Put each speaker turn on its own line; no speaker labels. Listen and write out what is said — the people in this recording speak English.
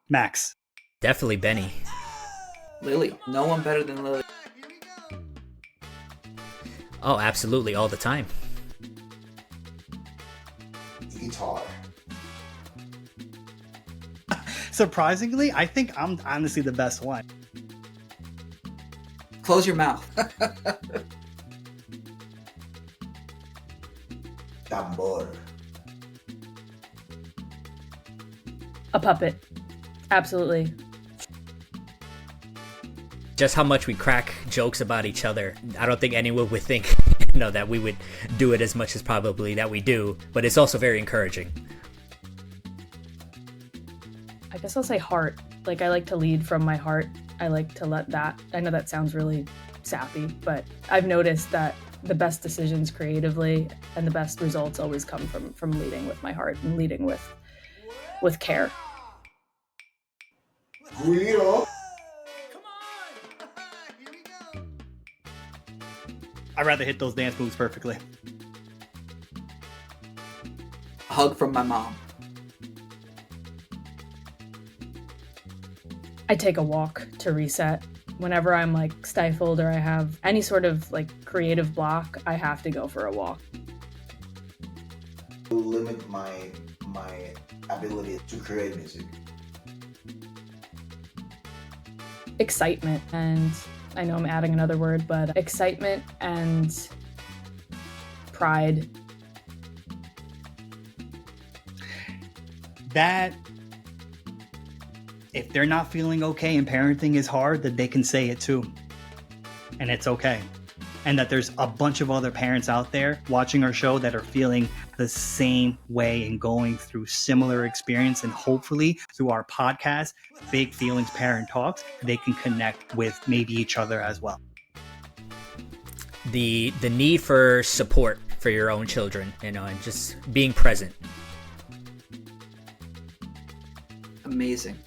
Max.
Definitely Benny.
Lily. No one better than Lily.
Oh, absolutely, all the time.
Guitar.
Surprisingly, I think I'm honestly the best one.
Close your mouth.
Tambor.
A puppet. Absolutely.
Just how much we crack jokes about each other. I don't think anyone would think, that we would do it as much as probably that we do, but it's also very encouraging.
I guess I'll say heart. Like, I like to lead from my heart. I like to let that, I know that sounds really sappy, but I've noticed that the best decisions creatively and the best results always come from leading with my heart and leading with care.
Guiro.
I'd rather hit those dance moves perfectly.
A hug from my mom.
I take a walk to reset. Whenever I'm like stifled or I have any sort of like creative block, I have to go for a walk.
To limit my ability to create music.
Excitement, and I know I'm adding another word, but excitement and pride.
That if they're not feeling okay and parenting is hard, that they can say it too. And it's okay. And that there's a bunch of other parents out there watching our show that are feeling the same way and going through similar experience. And hopefully through our podcast, Big Feelings Parent Talks, they can connect with maybe each other as well.
The need for support for your own children, and just being present.
Amazing.